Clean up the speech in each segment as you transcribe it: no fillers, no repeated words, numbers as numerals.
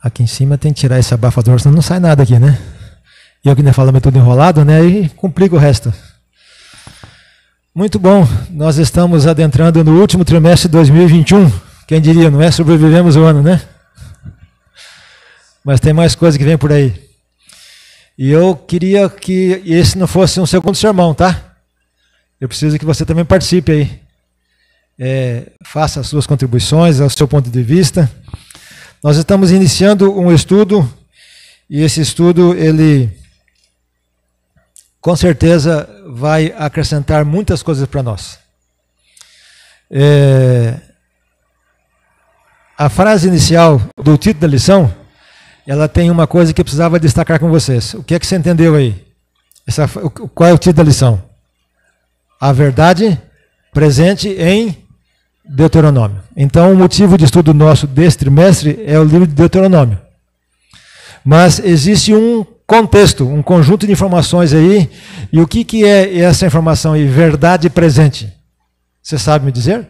Aqui em cima tem que tirar esse abafador, senão não sai nada aqui, né? E eu que ainda falo tudo enrolado, né? Aí complica o resto. Muito bom. Nós estamos adentrando no último trimestre de 2021. Quem diria, não é? Sobrevivemos o ano, né? Mas tem mais coisa que vem por aí. E eu queria que esse não fosse um segundo sermão, tá? Eu preciso que você também participe aí. Faça as suas contribuições, ao seu ponto de vista. Nós estamos iniciando um estudo, e esse estudo, ele com certeza vai acrescentar muitas coisas para nós. A frase inicial do título da lição, ela tem uma coisa que eu precisava destacar com vocês. O que é que você entendeu aí? Qual é o título da lição? A verdade presente em Deuteronômio. Então, o motivo de estudo nosso desse trimestre é o livro de Deuteronômio. Mas existe um contexto, um conjunto de informações aí. E o que é essa informação aí? Verdade presente. Você sabe me dizer?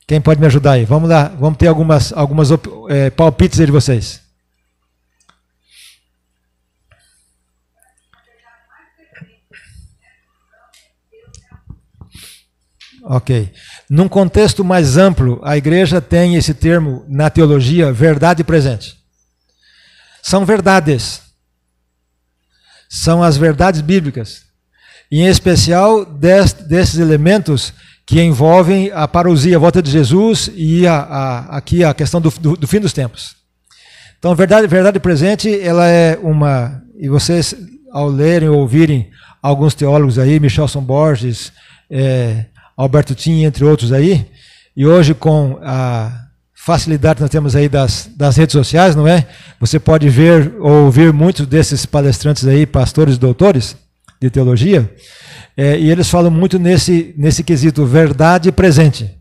Quem pode me ajudar aí? Vamos lá, vamos ter algumas palpites aí de vocês. Ok. Num contexto mais amplo, a igreja tem esse termo na teologia, verdade presente. São verdades. São as verdades bíblicas. E em especial desses elementos que envolvem a parousia, a volta de Jesus e aqui a questão do fim dos tempos. Então, verdade presente, ela é uma... E vocês, ao lerem ou ouvirem alguns teólogos aí, Michelson Borges, Alberto Tim, entre outros aí, e hoje com a facilidade que nós temos aí das redes sociais, não é? Você pode ver ou ouvir muitos desses palestrantes aí, pastores e doutores de teologia, e eles falam muito nesse quesito, verdade presente.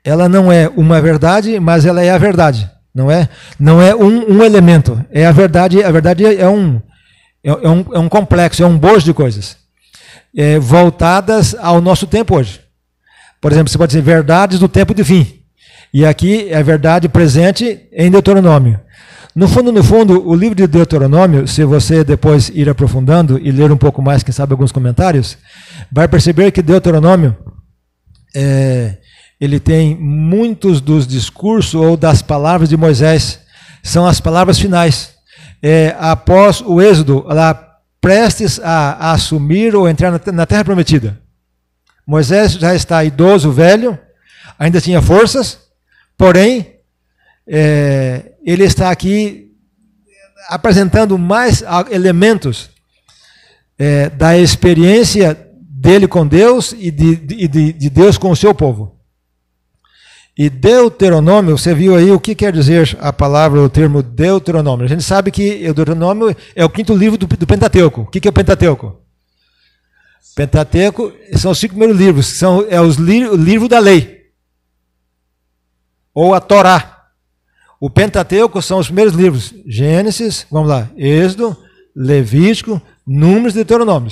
Ela não é uma verdade, mas ela é a verdade, não é? Não é um elemento, é a verdade é um complexo, é um bojo de coisas. Voltadas ao nosso tempo hoje. Por exemplo, você pode dizer verdades do tempo de fim. E aqui é verdade presente em Deuteronômio. No fundo, o livro de Deuteronômio, se você depois ir aprofundando e ler um pouco mais, quem sabe alguns comentários, vai perceber que Deuteronômio, ele tem muitos dos discursos ou das palavras de Moisés, são as palavras finais. Após o êxodo, lá prestes a assumir ou entrar na terra prometida. Moisés já está idoso, velho, ainda tinha forças, porém, ele está aqui apresentando mais elementos da experiência dele com Deus e de Deus com o seu povo. E Deuteronômio, você viu aí o que quer dizer a palavra, o termo Deuteronômio. A gente sabe que o Deuteronômio é o quinto livro do Pentateuco. O que é o Pentateuco? Pentateuco são os 5 primeiros livros, o livro da lei, ou a Torá. O Pentateuco são os primeiros livros, Gênesis, vamos lá, Êxodo, Levítico, Números e Deuteronômio.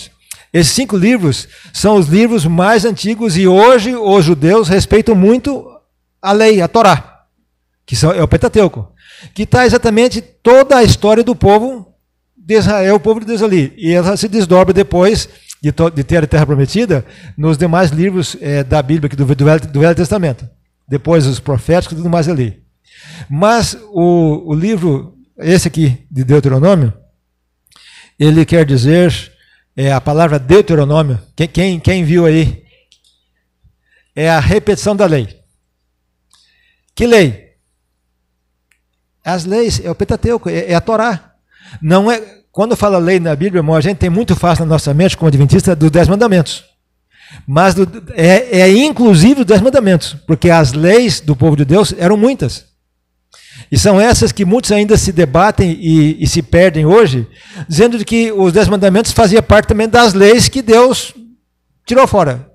Esses 5 livros são os livros mais antigos e hoje os judeus respeitam muito a lei, a Torá, que é o Pentateuco, que está exatamente toda a história do povo de Israel, o povo de Deus ali. E ela se desdobra depois de ter a Terra Prometida nos demais livros da Bíblia, do Velho Testamento. Depois os proféticos e tudo mais ali. Mas o livro, esse aqui, de Deuteronômio, ele quer dizer, a palavra Deuteronômio, quem viu aí, é a repetição da lei. Que lei? As leis, é o Pentateuco, é a Torá. Não é, quando fala lei na Bíblia, irmão, a gente tem muito fácil na nossa mente, como adventista, dos 10 mandamentos. Mas inclusive os 10 mandamentos, porque as leis do povo de Deus eram muitas. E são essas que muitos ainda se debatem e se perdem hoje, dizendo que os 10 mandamentos faziam parte também das leis que Deus tirou fora.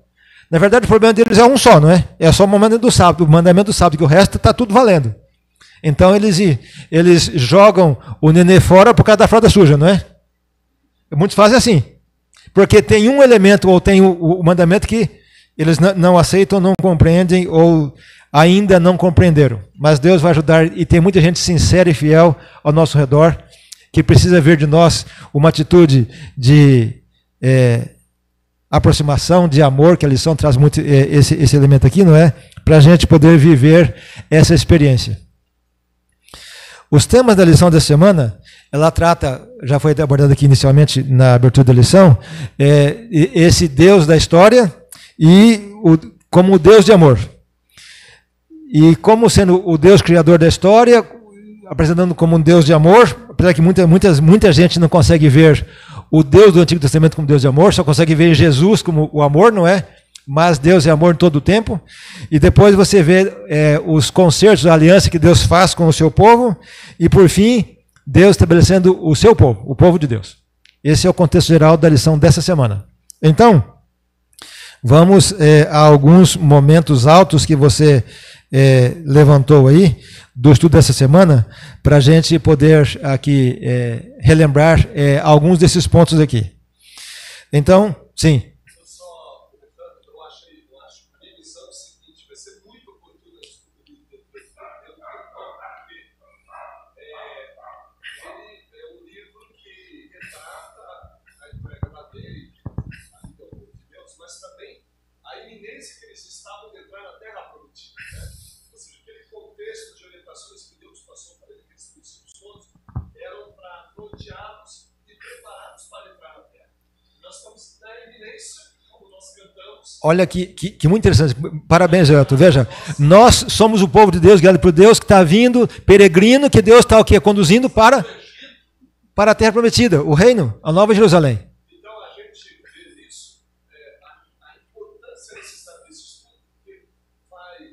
Na verdade, o problema deles é um só, não é? É só o mandamento do sábado, que o resto está tudo valendo. Então, eles jogam o nenê fora por causa da fralda suja, não é? Muitos fazem assim. Porque tem um elemento, ou tem o mandamento que eles não aceitam, não compreendem, ou ainda não compreenderam. Mas Deus vai ajudar, e tem muita gente sincera e fiel ao nosso redor, que precisa ver de nós uma atitude de aproximação, de amor, que a lição traz muito esse elemento aqui, não é? Para a gente poder viver essa experiência. Os temas da lição dessa semana, ela trata, já foi abordado aqui inicialmente na abertura da lição, esse Deus da história e como o Deus de amor. E como sendo o Deus criador da história, apresentando como um Deus de amor, apesar que muita gente não consegue ver o Deus do Antigo Testamento como Deus de amor, só consegue ver Jesus como o amor, não é? Mas Deus é amor em todo o tempo. E depois você vê os concertos, a aliança que Deus faz com o seu povo. E por fim, Deus estabelecendo o seu povo, o povo de Deus. Esse é o contexto geral da lição dessa semana. Então, vamos a alguns momentos altos que você levantou aí, do estudo dessa semana, para a gente poder aqui relembrar alguns desses pontos aqui. Então, sim. Olha que muito interessante. Parabéns, Elton. Veja, nós somos o povo de Deus, guiado por Deus, que está vindo, peregrino, que Deus está o quê? Conduzindo para a terra prometida, o reino, a Nova Jerusalém. Então a gente vê isso, a importância desse estudo, porque vai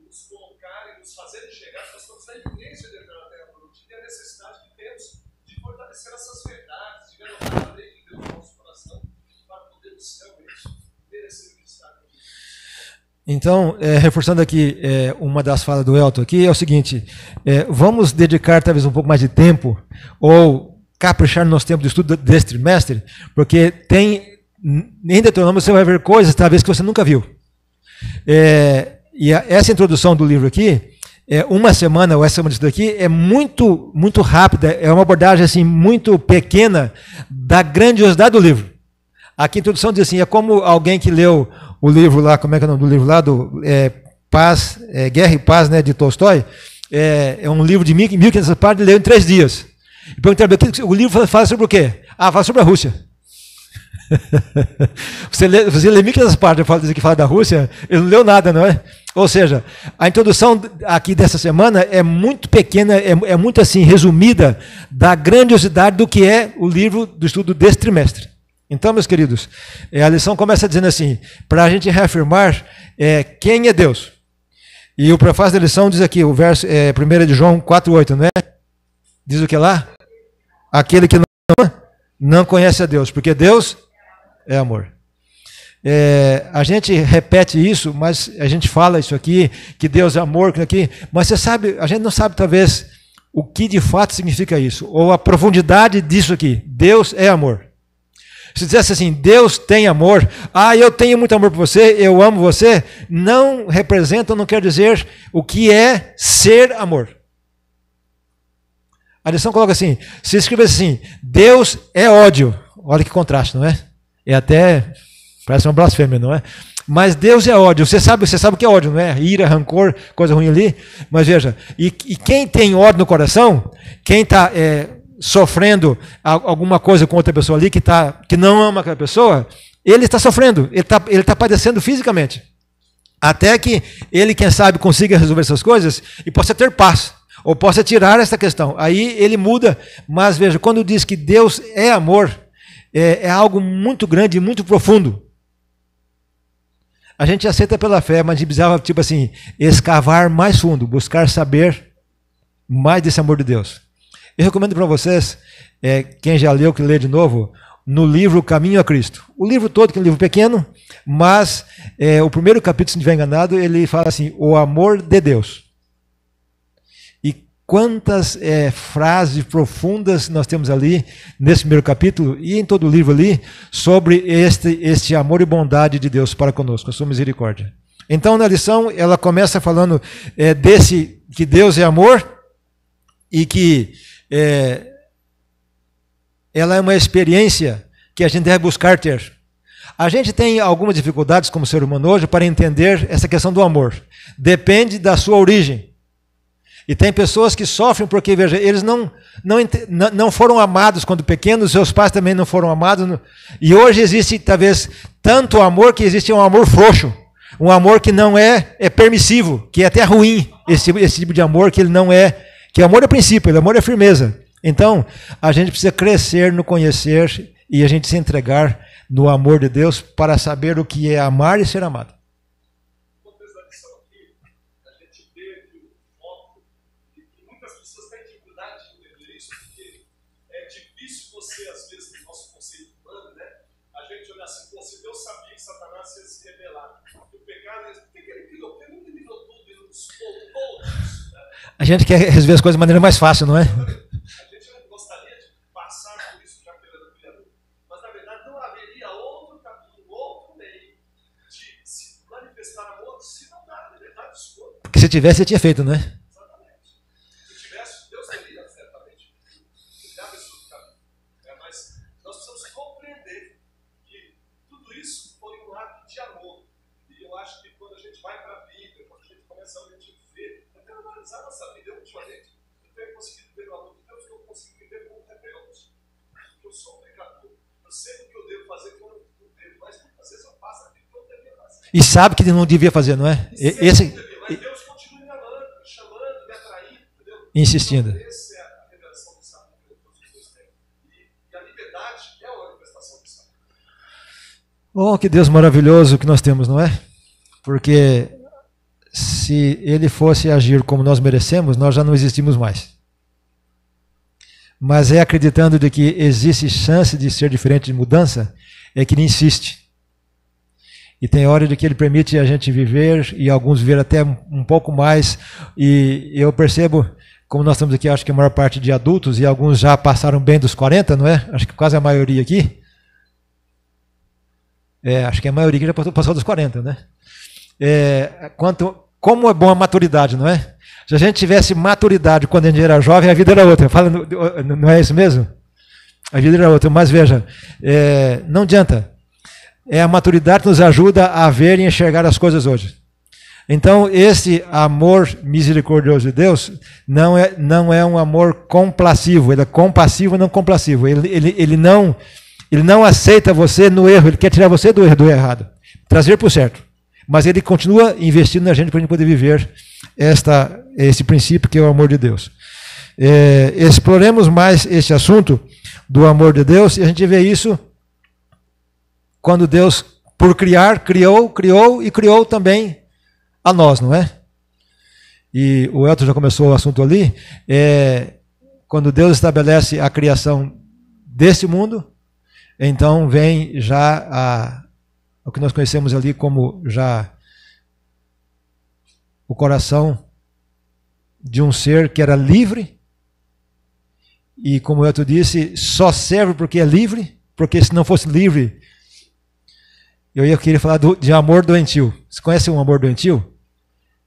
nos colocar e nos fazer chegar, nós estamos na iminência de entrar na terra prometida e a necessidade que temos de fortalecer essas verdades, de garantir a lei de Deus no nosso coração, para podermos realmente merecer o que está aqui. Então, reforçando aqui uma das falas do Elton aqui, é o seguinte, vamos dedicar talvez um pouco mais de tempo, ou caprichar no nosso tempo de estudo desse trimestre, porque em Deuteronômio você vai ver coisas talvez que você nunca viu. E essa introdução do livro aqui, uma semana, ou essa semana disso daqui, é muito, muito rápida, é uma abordagem assim, muito pequena da grandiosidade do livro. Aqui a introdução diz assim, é como alguém que leu o livro lá, como é que é o nome do livro lá, Guerra e Paz, né, de Tolstói, é um livro de 1.500 páginas, leu em 3 dias. E perguntaram, o livro fala sobre o quê? Fala sobre a Rússia. Você lê 1.500 páginas, que fala da Rússia, ele não leu nada, não é? Ou seja, a introdução aqui dessa semana é muito pequena, é muito assim, resumida, da grandiosidade do que é o livro do estudo desse trimestre. Então, meus queridos, a lição começa dizendo assim, para a gente reafirmar quem é Deus. E o prefácio da lição diz aqui, o verso 1 de João 4,8, não é? Diz o que lá? Aquele que não conhece a Deus, porque Deus é amor. A gente repete isso, mas a gente fala isso aqui, que Deus é amor, mas você sabe, a gente não sabe talvez o que de fato significa isso, ou a profundidade disso aqui. Deus é amor. Se dissesse assim, Deus tem amor, eu tenho muito amor por você, eu amo você, não representa, não quer dizer o que é ser amor. A lição coloca assim, se escrevesse assim, Deus é ódio, olha que contraste, não é? Parece uma blasfêmia, não é? Mas Deus é ódio, você sabe o que é ódio, não é? Ira, rancor, coisa ruim ali, mas veja, e quem tem ódio no coração, quem está sofrendo alguma coisa com outra pessoa ali, que não ama aquela pessoa, ele está sofrendo, ele está padecendo fisicamente. Até que ele, quem sabe, consiga resolver essas coisas e possa ter paz, ou possa tirar essa questão. Aí ele muda, mas veja, quando diz que Deus é amor, é algo muito grande e muito profundo. A gente aceita pela fé, mas a gente precisava, tipo assim, escavar mais fundo, buscar saber mais desse amor de Deus. Eu recomendo para vocês, quem já leu, que lê de novo, no livro Caminho a Cristo. O livro todo, que é um livro pequeno, mas o primeiro capítulo, se não estiver enganado, ele fala assim, o amor de Deus. E quantas frases profundas nós temos ali, nesse primeiro capítulo, e em todo o livro ali, sobre este amor e bondade de Deus para conosco, a sua misericórdia. Então, na lição, ela começa falando desse que Deus é amor e que ela é uma experiência que a gente deve buscar ter. A gente tem algumas dificuldades como ser humano hoje para entender essa questão do amor. Depende da sua origem. E tem pessoas que sofrem porque, veja, eles não foram amados quando pequenos, seus pais também não foram amados. E hoje existe, talvez, tanto amor que existe um amor frouxo. Um amor que não é permissivo, que é até ruim, esse tipo de amor que ele não é, que amor é princípio, amor é firmeza. Então, a gente precisa crescer no conhecer e a gente se entregar no amor de Deus para saber o que é amar e ser amado. No contexto da lição aqui, a gente vê que o foco, e muitas pessoas têm dificuldade de entender isso, porque é difícil você, às vezes, no nosso conceito humano, né, a gente olhar assim, se Deus sabia que Satanás ia se rebelar, que o pecado, por que ele criou? Porque ele nunca criou tudo e nos todos. Né? A gente quer resolver as coisas de maneira mais fácil, não é? Porque se tivesse, você tinha feito, não é? Exatamente. Se tivesse, Deus teria, certamente, dado esse caminho. Mas nós precisamos compreender que tudo isso foi um ato de amor. E eu acho que quando a gente vai para a Bíblia, quando a gente começa a ver, eu quero analisar a nossa vida ultimamente. Eu tenho conseguido ver o amor de Deus, que eu consigo viver como rebelde. Porque eu sou um pecador. Eu sei o que eu devo fazer quando eu devo, mas muitas vezes eu faço aquilo que eu devia fazer. E sabe que não devia fazer, não é? Mas Deus continua me amando, me chamando, me atraindo, entendeu? Insistindo. Então, essa é a revelação do Salmo que Deus tem. E a liberdade é a manifestação do Salmo. Oh, que Deus maravilhoso que nós temos, não é? Porque se Ele fosse agir como nós merecemos, nós já não existimos mais. Mas é acreditando de que existe chance de ser diferente, de mudança, é que Ele insiste. E tem hora de que Ele permite a gente viver, e alguns viver até um pouco mais. E eu percebo, como nós estamos aqui, acho que a maior parte de adultos, e alguns já passaram bem dos 40, não é? Acho que quase a maioria aqui. Acho que a maioria aqui já passou dos 40, né? Como é bom a maturidade, não é? Se a gente tivesse maturidade quando a gente era jovem, a vida era outra. Fala, não é isso mesmo? A vida era outra. Mas veja, não adianta. A maturidade que nos ajuda a ver e enxergar as coisas hoje. Então, esse amor misericordioso de Deus não é um amor complacivo. Ele é compassivo e não complacivo. Ele não aceita você no erro. Ele quer tirar você do erro, do errado. Trazer para o certo. Mas ele continua investindo na gente para a gente poder viver esse princípio que é o amor de Deus. Exploremos mais esse assunto do amor de Deus e a gente vê isso quando Deus, por criar, criou e criou também a nós, não é? E o Elton já começou o assunto ali. Quando Deus estabelece a criação desse mundo, então vem já o que nós conhecemos ali como já o coração de um ser que era livre, e como o Elton disse, só serve porque é livre, porque se não fosse livre, eu queria falar de amor doentio. Você conhece um amor doentio?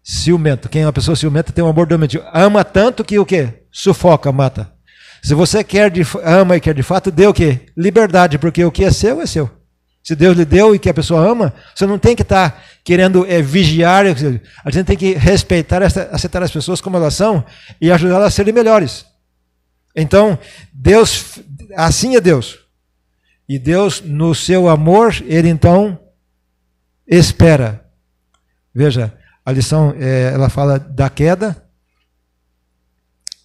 Ciumento. Quem é uma pessoa ciumenta tem um amor doentio. Ama tanto que o quê? Sufoca, mata. Se você ama e quer de fato, dê o quê? Liberdade, porque o que é seu é seu. Se Deus lhe deu e que a pessoa ama, você não tem que estar querendo vigiar. A gente tem que respeitar, aceitar as pessoas como elas são e ajudá-las a serem melhores. Então, Deus, assim é Deus. E Deus, no seu amor, Ele então espera. Veja, a lição, ela fala da queda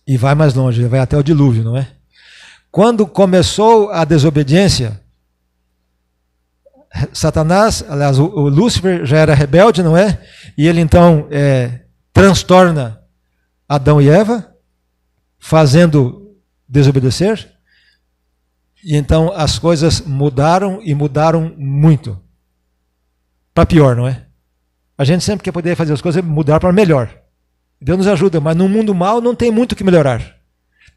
e vai mais longe, vai até o dilúvio, não é? Quando começou a desobediência, Satanás, aliás, o Lúcifer já era rebelde, não é? E ele então transtorna Adão e Eva, fazendo desobedecer. E então as coisas mudaram e mudaram muito. Para pior, não é? A gente sempre quer poder fazer as coisas mudar para melhor. Deus nos ajuda, mas no mundo mal não tem muito o que melhorar.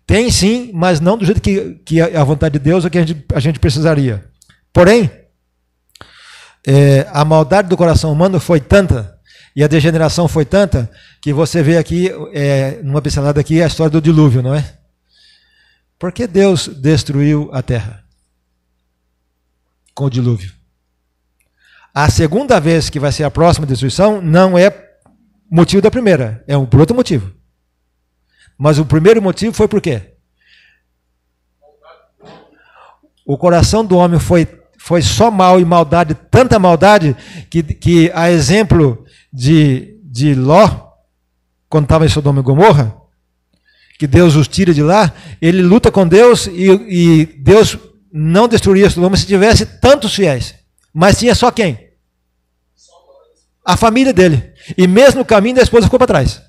Tem sim, mas não do jeito que a vontade de Deus é que a gente precisaria. Porém, a maldade do coração humano foi tanta E a degeneração foi tanta que você vê aqui, numa pincelada aqui, a história do dilúvio, não é? Por que Deus destruiu a terra? Com o dilúvio. A segunda vez que vai ser a próxima destruição não é motivo da primeira, é por outro motivo. Mas o primeiro motivo foi por quê? O coração do homem foi só mal e maldade, tanta maldade, que a exemplo de Ló, quando estava em Sodoma e Gomorra, que Deus os tira de lá, ele luta com Deus e Deus não destruiria Sodoma se tivesse tantos fiéis. Mas tinha só quem? A família dele. E mesmo no caminho da esposa ficou para trás.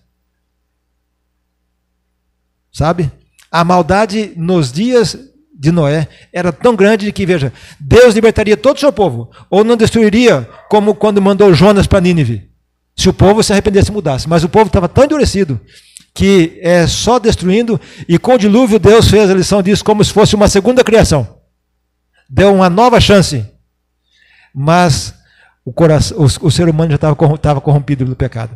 Sabe? A maldade nos dias de Noé era tão grande que, veja, Deus libertaria todo o seu povo, ou não destruiria, como quando mandou Jonas para Nínive, se o povo se arrependesse e mudasse. Mas o povo estava tão endurecido que é só destruindo, e com o dilúvio Deus fez a lição disso como se fosse uma segunda criação. Deu uma nova chance. Mas o ser humano já estava corrompido pelo pecado.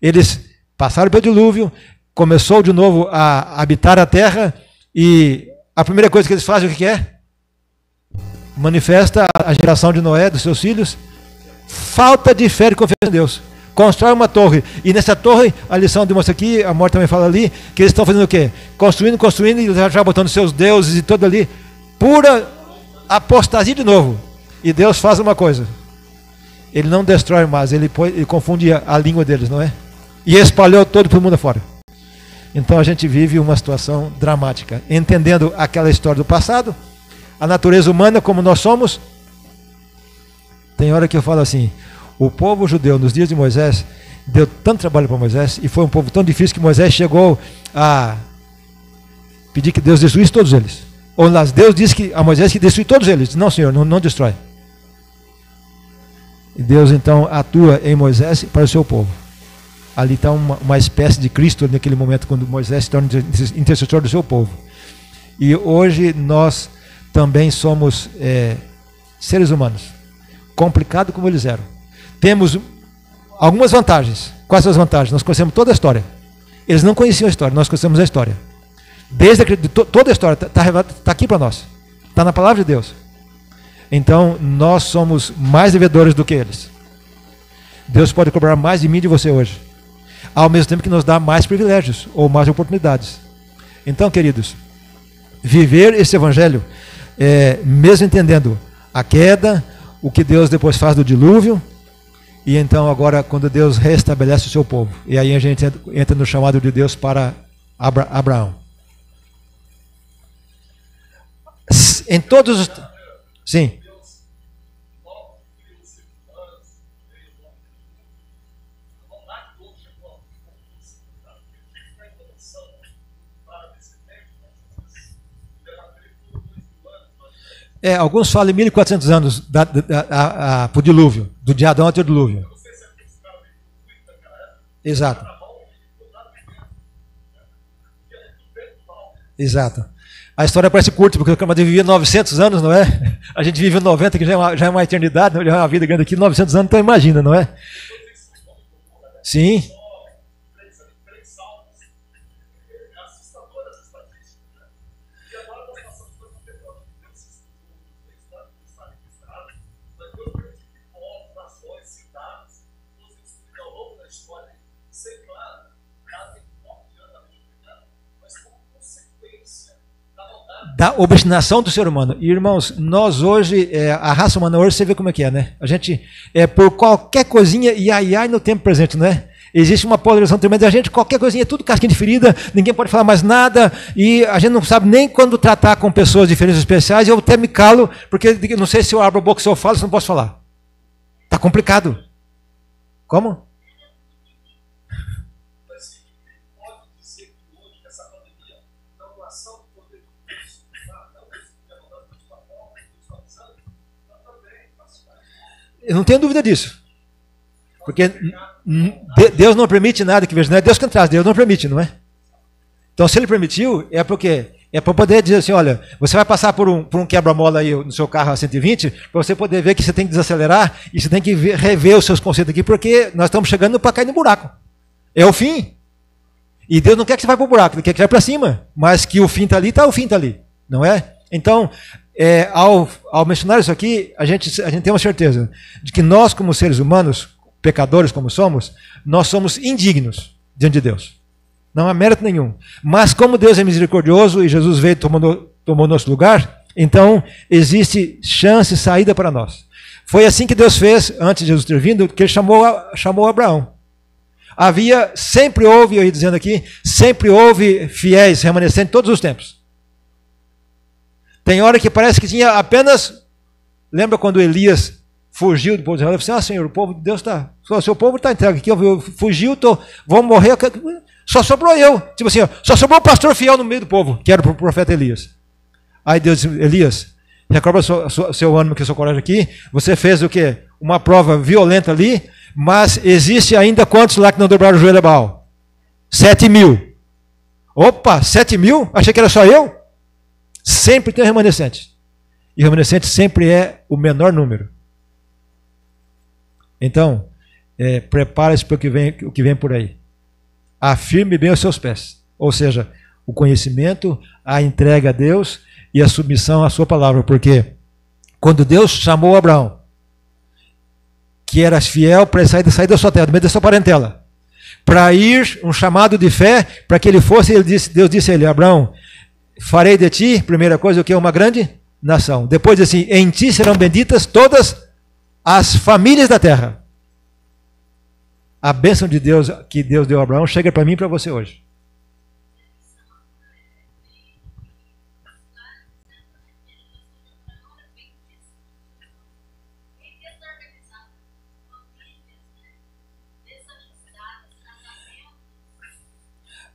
Eles passaram pelo dilúvio, começou de novo a habitar a terra, e a primeira coisa que eles fazem, o que é? Manifesta a geração de Noé, dos seus filhos, falta de fé e confiança em Deus. Constrói uma torre, e nessa torre, a lição demonstra aqui, a morte também fala ali, que eles estão fazendo o quê? Construindo, e já botando seus deuses e tudo ali, pura apostasia de novo. E Deus faz uma coisa, ele não destrói mais, ele confunde a língua deles, não é? E espalhou todo o mundo afora. Então a gente vive uma situação dramática, entendendo aquela história do passado, a natureza humana como nós somos. Tem hora que eu falo assim, o povo judeu nos dias de Moisés deu tanto trabalho para Moisés, e foi um povo tão difícil que Moisés chegou a pedir que Deus destruísse todos eles. Ou Deus disse a Moisés que destruísse todos eles. Não, Senhor, não destrói. E Deus então atua em Moisés para o seu povo. Ali está uma espécie de Cristo naquele momento, quando Moisés se torna intercessor do seu povo. E hoje nós também somos seres humanos, complicado como eles eram. Temos algumas vantagens. Quais são as vantagens? Nós conhecemos toda a história. Eles não conheciam a história, nós conhecemos a história. Toda a história está aqui para nós. Está na palavra de Deus. Então, nós somos mais devedores do que eles. Deus pode cobrar mais de mim e de você hoje, ao mesmo tempo que nos dá mais privilégios ou mais oportunidades. Então, queridos, viver esse evangelho, mesmo entendendo a queda, o que Deus depois faz do dilúvio, e então agora quando Deus restabelece o seu povo, e aí a gente entra no chamado de Deus para Abraão. Em todos os... Sim. Alguns falam em 1400 anos para o dilúvio, do de Adão até o dilúvio. Exato. Exato. A história parece curta, porque o Camarada vivia 900 anos, não é? A gente vive 90, que já é uma eternidade, já é uma vida grande aqui, 900 anos, então imagina, não é? Sim. Da obstinação do ser humano. E, irmãos, nós hoje, a raça humana hoje, você vê como é que é, né? A gente, por qualquer coisinha, ai no tempo presente, não é? Existe uma polarização tremenda. A gente, qualquer coisinha, é tudo casquinha de ferida, ninguém pode falar mais nada, e a gente não sabe nem quando tratar com pessoas diferentes especiais, eu até me calo, porque não sei se eu abro a boca, se eu falo, se eu não posso falar. Está complicado. Como? Eu não tenho dúvida disso. Porque Deus não permite nada que veja. Não é Deus que traz, Deus não permite, não é? Então, se Ele permitiu, é porque É para poder dizer assim, olha, você vai passar por um quebra-mola aí no seu carro a 120, para você poder ver que você tem que desacelerar e você tem que rever os seus conceitos aqui, porque nós estamos chegando para cair no buraco. É o fim. E Deus não quer que você vá para o buraco, Ele quer que você vá para cima. Mas que o fim está ali, o fim está ali. Não é? Então, ao mencionar isso aqui, a gente tem uma certeza de que nós, como seres humanos, pecadores como somos, nós somos indignos diante de Deus. Não há mérito nenhum. Mas como Deus é misericordioso e Jesus veio e tomou nosso lugar, então existe chance, saída para nós. Foi assim que Deus fez, antes de Jesus ter vindo, que Ele chamou Abraão. Sempre houve, eu ia dizendo aqui, sempre houve fiéis, remanescentes, todos os tempos. Tem hora que parece que tinha apenas... Lembra quando Elias fugiu do povo de Israel? Ele falou assim, Senhor, o povo de Deus está... O seu povo está entregue aqui, eu fugiu, vou morrer... Só sobrou eu. Tipo assim, só sobrou o pastor fiel no meio do povo, que era o profeta Elias. Aí Deus disse, Elias, recobra seu ânimo, que sua coragem aqui. Você fez o quê? Uma prova violenta ali, mas existe ainda quantos lá que não dobraram o joelho a Baal? 7.000. Opa, 7.000? Achei que era só eu? Sempre tem remanescente. E o remanescente sempre é o menor número. Então, prepare-se para o que vem por aí. Afirme bem os seus pés. Ou seja, o conhecimento, a entrega a Deus e a submissão à sua palavra. Porque quando Deus chamou Abraão, que era fiel para sair da sua terra, do meio da sua parentela, para ir, um chamado de fé, para que ele fosse, Deus disse a ele, Abraão, farei de ti, primeira coisa, o que é uma grande nação. Depois assim, em ti serão benditas todas as famílias da terra. A bênção de Deus que Deus deu a Abraão chega para mim e para você hoje.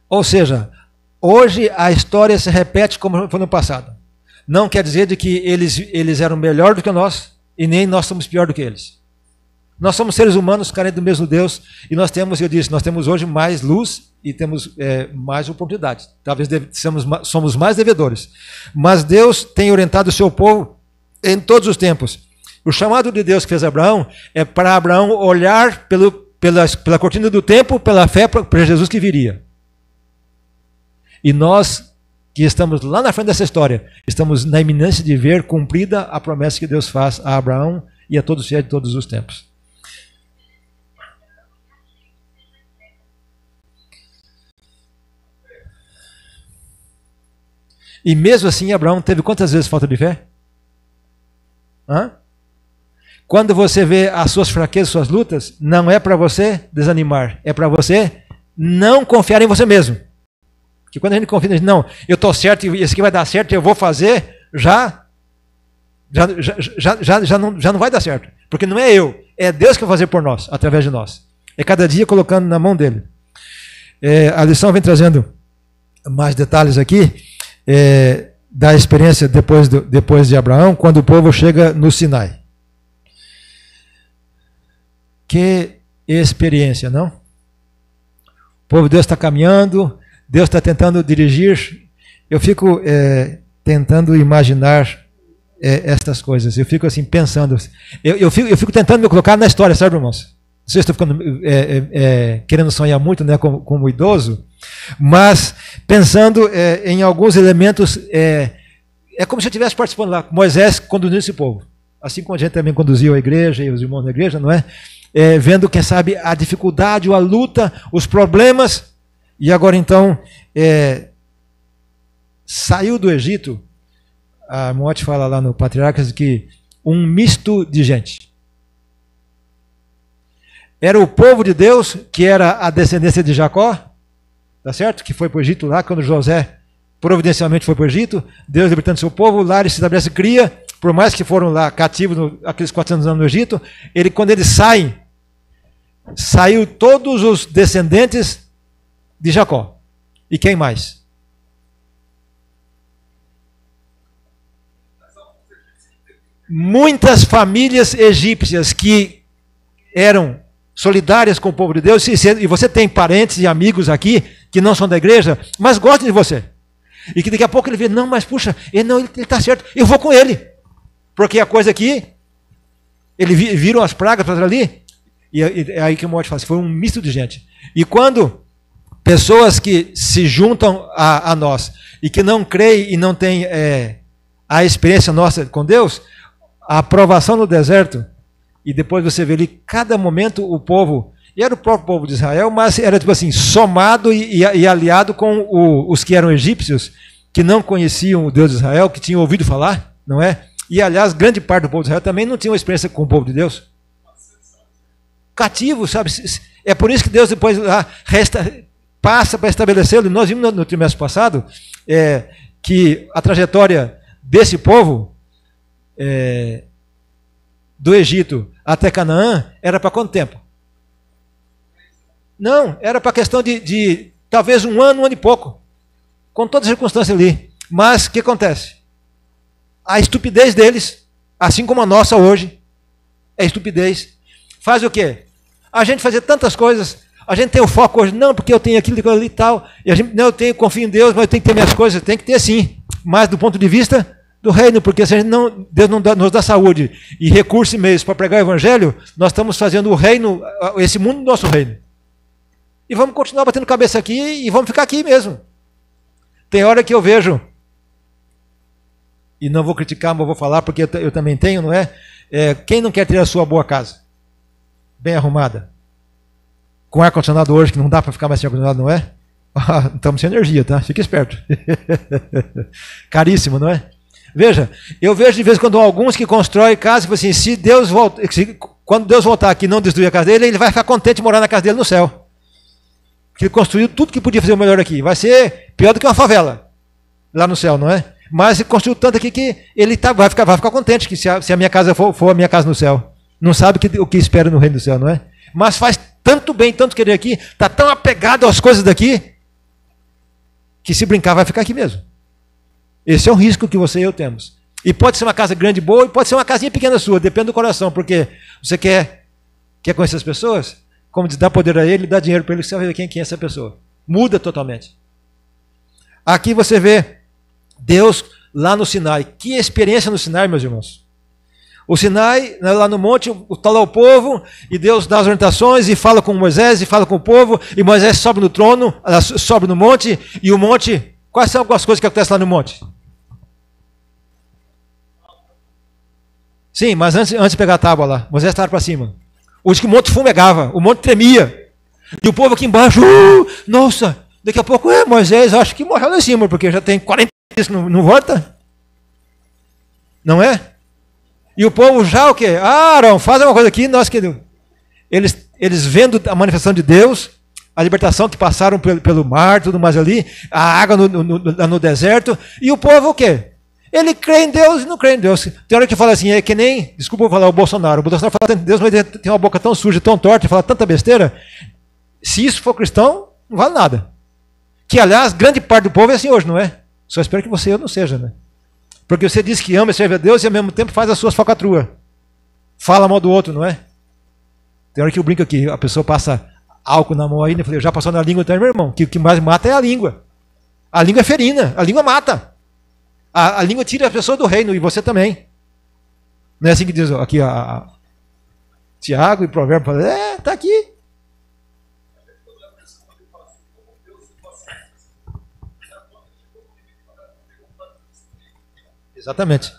Ou seja, hoje a história se repete como foi no passado. Não quer dizer de que eles eram melhor do que nós e nem nós somos pior do que eles. Nós somos seres humanos carentes do mesmo Deus e nós temos hoje mais luz e temos mais oportunidade. Talvez somos mais devedores. Mas Deus tem orientado o seu povo em todos os tempos. O chamado de Deus que fez Abraão é para Abraão olhar pela cortina do tempo, pela fé para Jesus que viria. E nós, que estamos lá na frente dessa história, estamos na iminência de ver cumprida a promessa que Deus faz a Abraão e a todos os fiéis de todos os tempos. E mesmo assim, Abraão teve quantas vezes falta de fé? Quando você vê as suas fraquezas, suas lutas, não é para você desanimar, é para você não confiar em você mesmo. Que quando a gente confia, a gente, não, eu estou certo, e esse aqui vai dar certo, eu vou fazer, já não vai dar certo. Porque não é eu, é Deus que vai fazer por nós, através de nós. É cada dia colocando na mão dele. A lição vem trazendo mais detalhes aqui, da experiência depois de Abraão, quando o povo chega no Sinai. Que experiência, não? O povo de Deus está caminhando, Deus está tentando dirigir. Eu fico tentando imaginar estas coisas. Eu fico assim pensando. Eu fico tentando me colocar na história, sabe, irmãos? Não sei se estou ficando querendo sonhar muito, né, como idoso, mas pensando em alguns elementos. É como se eu estivesse participando lá, Moisés conduzindo esse povo. Assim como a gente também conduziu a igreja e os irmãos da igreja, não é? Vendo, quem sabe, a dificuldade, a luta, os problemas. E agora então, saiu do Egito, a Mote fala lá no Patriarcas que um misto de gente. Era o povo de Deus, que era a descendência de Jacó, tá certo? Que foi para o Egito lá, quando José providencialmente foi para o Egito, Deus libertando seu povo, lá ele se estabelece, cria, por mais que foram lá cativos aqueles 400 anos no Egito, quando eles saem, saiu todos os descendentes de Jacó. E quem mais? Muitas famílias egípcias que eram solidárias com o povo de Deus, e você tem parentes e amigos aqui que não são da igreja, mas gostam de você. E que daqui a pouco ele vê, não, mas puxa, ele está certo, eu vou com ele. Porque a coisa aqui, ele viram as pragas para ali, e é aí que o Morte fala, foi um misto de gente. E quando pessoas que se juntam a nós e que não creem e não têm a experiência nossa com Deus, a aprovação no deserto, e depois você vê ali, cada momento o povo, e era o próprio povo de Israel, mas era tipo assim, somado e aliado com os que eram egípcios, que não conheciam o Deus de Israel, que tinham ouvido falar, não é? E aliás, grande parte do povo de Israel também não tinha uma experiência com o povo de Deus. Cativo, sabe? É por isso que Deus depois passa para estabelecê-lo. Nós vimos no trimestre passado que a trajetória desse povo do Egito até Canaã era para quanto tempo? Não, era para questão de talvez um ano e pouco, com todas as circunstâncias ali. Mas o que acontece? A estupidez deles, assim como a nossa hoje, é estupidez. Faz o quê? A gente fazer tantas coisas, a gente tem o foco hoje, não, porque eu tenho aquilo ali e tal, e a gente, não, eu confio em Deus, mas eu tenho que ter minhas coisas, tem que ter sim, mas do ponto de vista do reino, porque se a gente não, Deus não nos dá saúde e recursos e meios para pregar o evangelho, nós estamos fazendo o reino, esse mundo nosso reino. E vamos continuar batendo cabeça aqui e vamos ficar aqui mesmo. Tem hora que eu vejo, e não vou criticar, mas vou falar, porque eu também tenho, não é? Quem não quer ter a sua boa casa? Bem arrumada. Com ar-condicionado hoje, que não dá para ficar mais sem ar-condicionado, não é? Estamos sem energia, tá? Fique esperto. Caríssimo, não é? Veja, eu vejo de vez em quando alguns que constroem casa e falam assim, se Deus volta, quando Deus voltar aqui e não destruir a casa dele, ele vai ficar contente de morar na casa dele no céu. Porque ele construiu tudo que podia fazer o melhor aqui. Vai ser pior do que uma favela lá no céu, não é? Mas ele construiu tanto aqui que ele vai ficar contente que se a minha casa for a minha casa no céu. Não sabe o que espera no reino do céu, não é? Mas faz tanto bem, tanto querer aqui, está tão apegado às coisas daqui, que se brincar vai ficar aqui mesmo. Esse é um risco que você e eu temos. E pode ser uma casa grande e boa, e pode ser uma casinha pequena sua, depende do coração, porque você quer conhecer as pessoas, como diz, dá poder a ele, dá dinheiro para ele, você vai ver quem é essa pessoa. Muda totalmente. Aqui você vê Deus lá no Sinai. Que experiência no Sinai, meus irmãos. O Sinai, lá no monte, está lá o povo, e Deus dá as orientações, e fala com Moisés, e fala com o povo, e Moisés sobe no trono, sobe no monte, e o monte, quais são as coisas que acontecem lá no monte? Sim, mas antes de pegar a tábua lá, Moisés estava para cima. Hoje que o monte fumegava, o monte tremia, e o povo aqui embaixo, nossa, daqui a pouco, Moisés, acho que morreu lá em cima, porque já tem 40 dias que não volta. Não é? E o povo já o quê? Arão, faz uma coisa aqui, nós que eles vendo a manifestação de Deus, a libertação que passaram pelo mar, tudo mais ali, a água no deserto, e o povo o quê? Ele crê em Deus e não crê em Deus. Tem hora que fala assim, é que nem, desculpa eu falar o Bolsonaro fala tanto em Deus, mas ele tem uma boca tão suja, tão torta, fala tanta besteira. Se isso for cristão, não vale nada. Que aliás, grande parte do povo é assim hoje, não é? Só espero que você e eu não seja, né? Porque você diz que ama e serve a Deus e ao mesmo tempo faz as suas falcatruas. Fala mal do outro, não é? Tem hora que eu brinco aqui, a pessoa passa álcool na mão aí, né? Eu falei, já passou na língua, então, meu irmão, que o que mais mata é a língua. A língua é ferina, a língua mata. A língua tira a pessoa do reino, e você também. Não é assim que diz aqui Tiago e Provérbio, fala, tá aqui. Exatamente.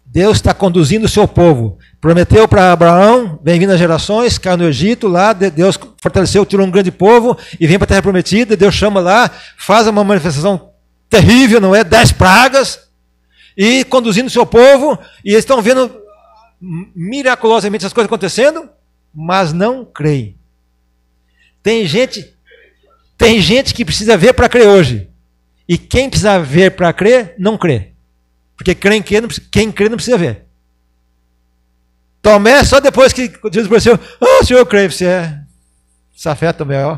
Deus está conduzindo o seu povo. Prometeu para Abraão, vem vindo as gerações, caiu no Egito, lá Deus fortaleceu, tirou um grande povo e vem para a terra prometida, Deus chama lá, faz uma manifestação terrível, não é? 10 pragas, e conduzindo o seu povo, e eles estão vendo miraculosamente as coisas acontecendo, mas não creem. Tem gente que precisa ver para crer hoje. E quem precisa ver para crer, não crê. Porque quem crê não precisa ver. Tomé, só depois que Jesus apareceu, Senhor, eu creio, você é safé também, ó.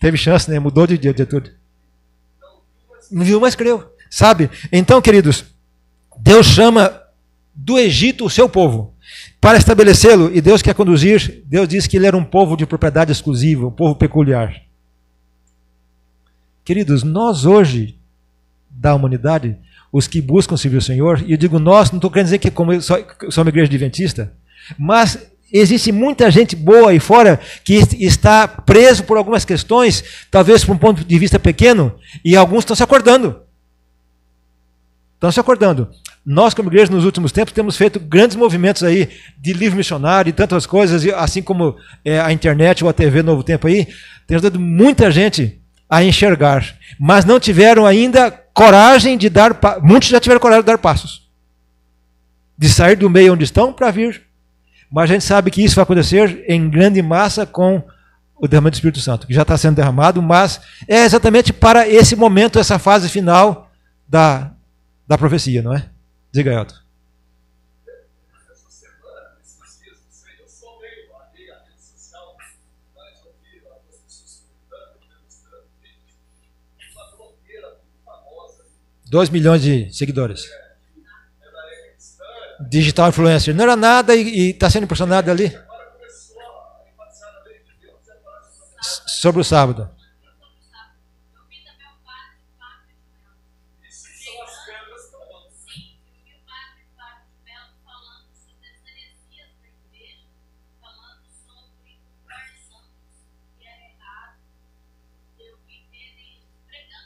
Teve chance, né? Mudou de tudo. Não viu, mas creu. Sabe? Então, queridos, Deus chama do Egito o seu povo, para estabelecê-lo, e Deus quer conduzir. Deus disse que ele era um povo de propriedade exclusiva, um povo peculiar. Queridos, nós hoje, da humanidade, os que buscam servir o Senhor, e eu digo nós, não estou querendo dizer que como eu sou uma igreja adventista, mas existe muita gente boa aí fora que está preso por algumas questões, talvez por um ponto de vista pequeno, e alguns estão se acordando. Estão se acordando. Nós, como igreja, nos últimos tempos, temos feito grandes movimentos aí de livro missionário e tantas coisas, assim como a internet ou a TV Novo Tempo aí, tem ajudado muita gente a enxergar, mas não tiveram ainda coragem de dar, muitos já tiveram coragem de dar passos, de sair do meio onde estão para vir. Mas a gente sabe que isso vai acontecer em grande massa com o derramamento do Espírito Santo, que já está sendo derramado, mas é exatamente para esse momento, essa fase final da profecia, não é? Diga, Elton. Essa semana, esses dias, não sei, eu sou meio alheio à rede social, mas eu vi algumas pessoas comentando, demonstrando vídeos, uma blogueira muito famosa. 2 milhões de seguidores. Ela é cristã. Digital influencer. Não era nada e está sendo impressionado ali. Agora começou a enfatizar na lei de Deus e agora Sobre o sábado. isso são as pedras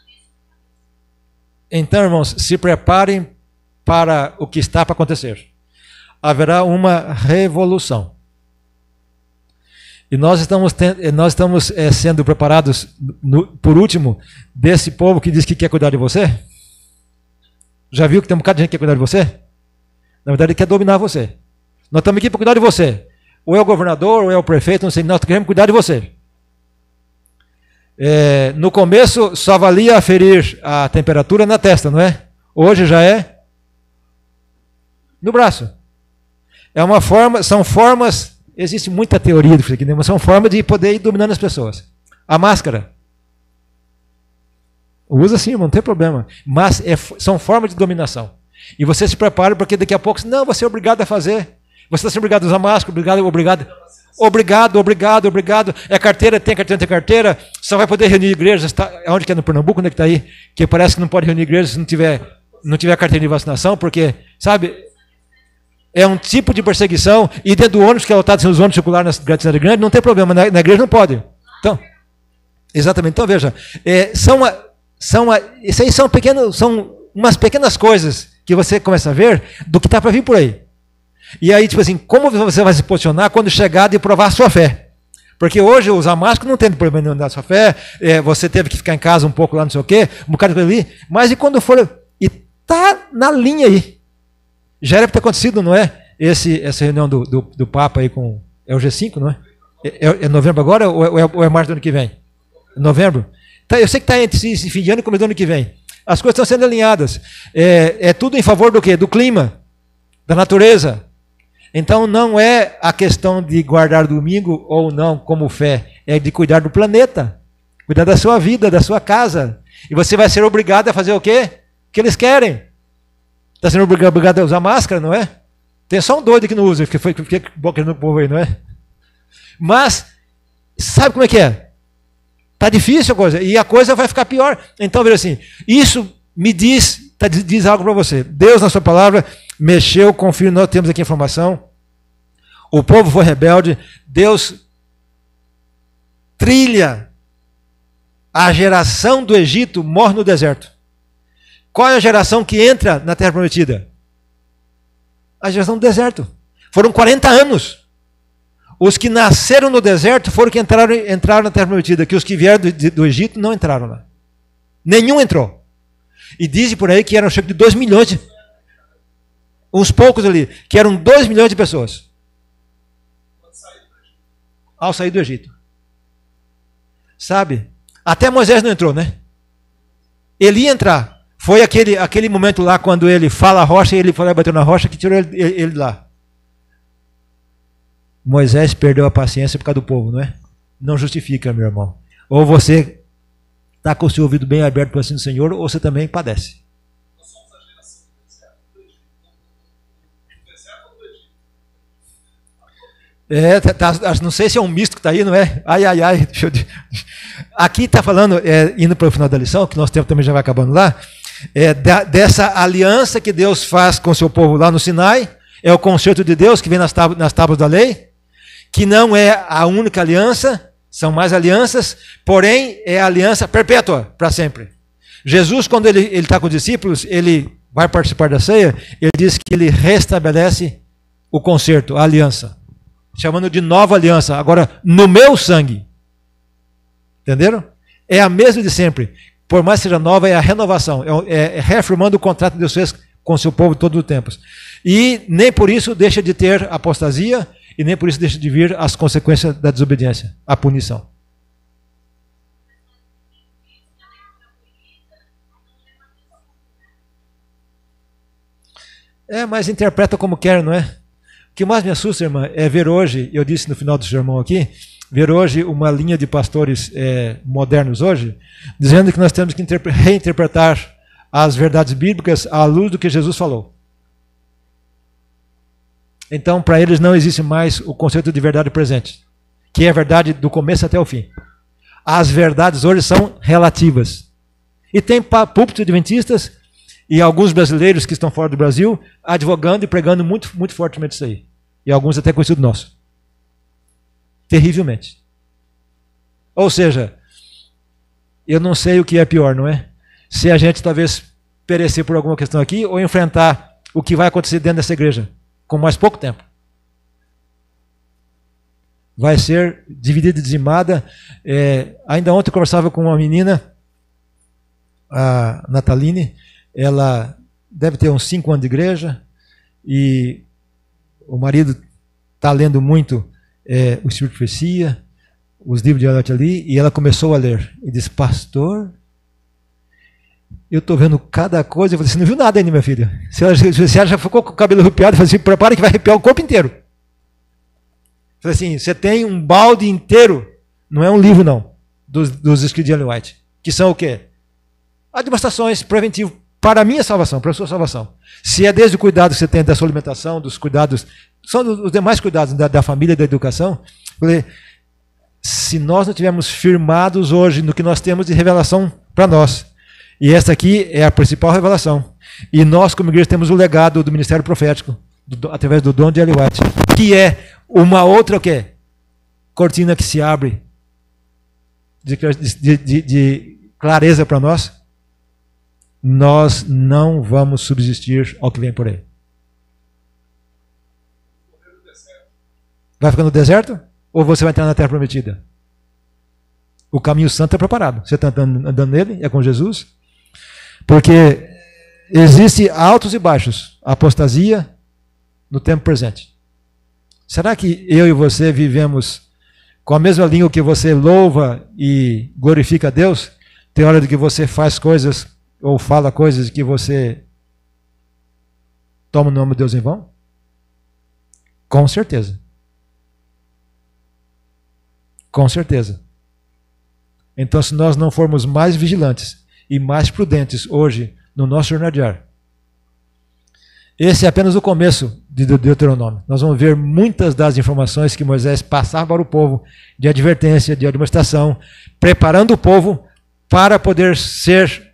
que estão. Então, irmãos, se preparem para o que está para acontecer. Haverá uma revolução. E nós estamos sendo preparados, por último, desse povo que diz que quer cuidar de você. Já viu que tem um bocado de gente que quer cuidar de você? Na verdade, ele quer dominar você. Nós estamos aqui para cuidar de você. Ou é o governador, ou é o prefeito, não sei, nós queremos cuidar de você. No começo, só valia aferir a temperatura na testa, não é? Hoje já é no braço. É uma forma, são formas, existe muita teoria disso aqui, mas são formas de poder ir dominando as pessoas. A máscara. Usa sim, não tem problema. Mas são formas de dominação. E você se prepara, porque daqui a pouco, não, você é obrigado a fazer. Você está sendo obrigado a usar máscara, obrigado. É carteira, tem carteira, não tem carteira. Só vai poder reunir igrejas. Onde que é no Pernambuco? Onde é que está aí? Que parece que não pode reunir igrejas se não tiver carteira de vacinação, porque, sabe, é um tipo de perseguição. E dentro do ônibus, que é lotado, os ônibus circular na cidade grande, não tem problema. Na igreja não pode. Então, exatamente. Então, veja, isso aí são umas pequenas coisas que você começa a ver do que está para vir por aí. E aí, tipo assim, como você vai se posicionar quando chegar de provar a sua fé? Porque hoje usar máscara não tem problema nenhum da sua fé, você teve que ficar em casa um pouco lá, não sei o quê, um bocado de coisa ali, mas e quando for, e tá na linha aí. Já era para ter acontecido, não é? Essa reunião do Papa aí com, é o G5, não é? É novembro agora ou é março do ano que vem? Novembro? Tá, eu sei que está entre esse fim de ano e começo do ano que vem. As coisas estão sendo alinhadas. É tudo em favor do quê? Do clima, da natureza. Então não é a questão de guardar domingo ou não como fé, é de cuidar do planeta, cuidar da sua vida, da sua casa. E você vai ser obrigado a fazer o quê? O que eles querem. Está sendo obrigado a usar máscara, não é? Tem só um doido que não usa, que foi boqueando o povo aí, não é? Mas, sabe como é que é? Está difícil a coisa, e a coisa vai ficar pior. Então, veja assim, isso me diz algo para você. Deus, na sua palavra, mexeu, confio, nós temos aqui a informação. O povo foi rebelde, Deus trilha. A geração do Egito morre no deserto. Qual é a geração que entra na Terra Prometida? A geração do deserto. Foram 40 anos. Os que nasceram no deserto foram que entraram na Terra Prometida, que os que vieram do Egito não entraram lá. Nenhum entrou. E dizem por aí que eram cerca de 2 milhões, uns poucos ali, que eram 2 milhões de pessoas. Ao sair do Egito. Sabe? Até Moisés não entrou, né? Ele ia entrar. Foi aquele momento lá, quando ele fala a rocha, e ele foi lá e bateu na rocha, que tirou ele lá. Moisés perdeu a paciência por causa do povo, não é? Não justifica, meu irmão. Ou você está com o seu ouvido bem aberto para o ensino do Senhor, ou você também padece. Nós somos a geração do deserto. Não sei se é um misto que está aí, não é? Ai, ai, ai. Aqui está falando, indo para o final da lição, que nosso tempo também já vai acabando lá, dessa aliança que Deus faz com o seu povo lá no Sinai, é o concerto de Deus que vem nas tábuas da lei, que não é a única aliança, são mais alianças, porém é a aliança perpétua, para sempre. Jesus, quando ele está com os discípulos, ele vai participar da ceia, ele diz que ele restabelece o concerto, a aliança, chamando de nova aliança, agora no meu sangue. Entenderam? É a mesma de sempre. Por mais que seja nova, é a renovação, é reafirmando o contrato que Deus fez com o seu povo todos os tempos. E nem por isso deixa de ter apostasia, e nem por isso deixa de vir as consequências da desobediência, a punição. Mas interpreta como quer, não é? O que mais me assusta, irmã, é ver hoje, eu disse no final do sermão aqui, ver hoje uma linha de pastores modernos hoje, dizendo que nós temos que reinterpretar as verdades bíblicas à luz do que Jesus falou. Então, para eles não existe mais o conceito de verdade presente, que é a verdade do começo até o fim. As verdades hoje são relativas. E tem púlpitos adventistas e alguns brasileiros que estão fora do Brasil advogando e pregando muito, muito fortemente isso aí. E alguns até conhecidos nossos. Terrivelmente. Ou seja, eu não sei o que é pior, não é? Se a gente talvez perecer por alguma questão aqui ou enfrentar o que vai acontecer dentro dessa igreja com mais pouco tempo. Vai ser dividida e dizimada. Ainda ontem eu conversava com uma menina, a Nataline, ela deve ter uns 5 anos de igreja e o marido está lendo muito o Espírito de Profecia, os livros de Elliot ali, e ela começou a ler. E disse, pastor, eu estou vendo cada coisa. Eu falei, você não viu nada ainda, minha filha. Se ela já ficou com o cabelo arrepiado, eu falei assim, prepara que vai arrepiar o corpo inteiro. Eu falei assim, você tem um balde inteiro, não é um livro não, dos escritos de Ellen White, que são o quê? Demonstrações preventivas para a minha salvação, para a sua salvação. Se é desde o cuidado que você tem da sua alimentação, dos cuidados, são os demais cuidados da família e da educação. Eu falei, se nós não tivermos firmados hoje no que nós temos de revelação para nós, e essa aqui é a principal revelação, e nós como igreja temos o legado do ministério profético, através do dom de Ellen White, que é uma outra o quê? Cortina que se abre de clareza para nós. Nós não vamos subsistir ao que vem por aí. Vai ficar no deserto? Ou você vai entrar na terra prometida? O caminho santo é preparado. Você está andando nele, é com Jesus. Porque existe altos e baixos, apostasia no tempo presente. Será que eu e você vivemos com a mesma língua que você louva e glorifica a Deus? Tem hora de que você faz coisas ou fala coisas que você toma o nome de Deus em vão? Com certeza. Com certeza. Então, se nós não formos mais vigilantes e mais prudentes hoje no nosso jornal diário, esse é apenas o começo de Deuteronômio. Nós vamos ver muitas das informações que Moisés passava para o povo, de advertência, de administração, preparando o povo para poder ser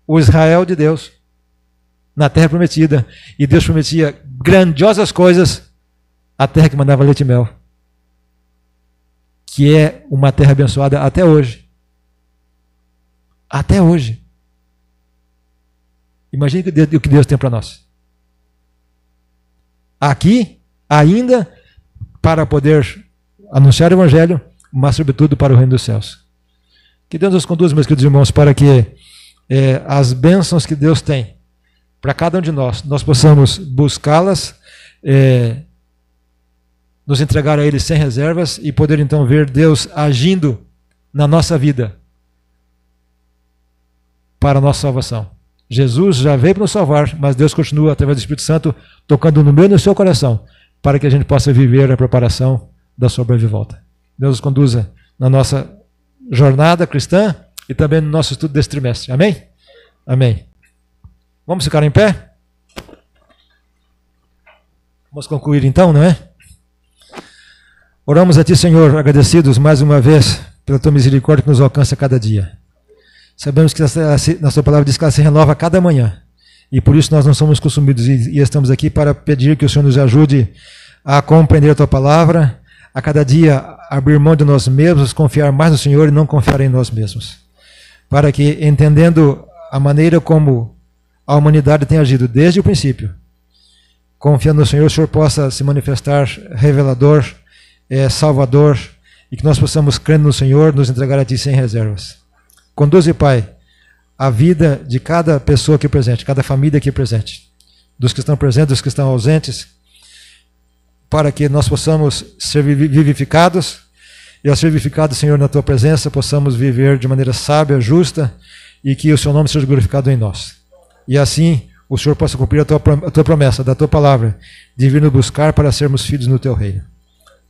o Israel de Deus na terra prometida. E Deus prometia grandiosas coisas, a terra que mandava leite e mel, que é uma terra abençoada até hoje. Até hoje. Imagine o que Deus tem para nós. Aqui, ainda, para poder anunciar o Evangelho, mas sobretudo para o reino dos céus. Que Deus nos conduza, meus queridos irmãos, para que as bênçãos que Deus tem para cada um de nós possamos buscá-las, nos entregar a Ele sem reservas e poder então ver Deus agindo na nossa vida para a nossa salvação. Jesus já veio para nos salvar, mas Deus continua, através do Espírito Santo, tocando no meu e no seu coração, para que a gente possa viver a preparação da sua breve volta. Deus nos conduza na nossa jornada cristã e também no nosso estudo desse trimestre. Amém? Amém. Vamos ficar em pé? Vamos concluir então, não é? Oramos a Ti, Senhor, agradecidos mais uma vez pela Tua misericórdia que nos alcança a cada dia. Sabemos que na Sua palavra diz que ela se renova a cada manhã. E por isso nós não somos consumidos e estamos aqui para pedir que o Senhor nos ajude a compreender a Tua palavra, a cada dia abrir mão de nós mesmos, confiar mais no Senhor e não confiar em nós mesmos. Para que, entendendo a maneira como a humanidade tem agido desde o princípio, confiando no Senhor, o Senhor possa se manifestar revelador, salvador, e que nós possamos, crendo no Senhor, nos entregar a Ti sem reservas. Conduze, Pai, a vida de cada pessoa aqui presente, cada família aqui presente, dos que estão presentes, dos que estão ausentes, para que nós possamos ser vivificados, e ao ser vivificados, Senhor, na Tua presença, possamos viver de maneira sábia, justa, e que o Seu nome seja glorificado em nós. E assim, o Senhor possa cumprir a tua promessa, da Tua palavra, de vir nos buscar para sermos filhos no Teu reino.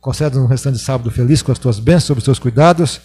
Concede-nos um restante de sábado feliz com as Tuas bênçãos, sobre os Teus cuidados,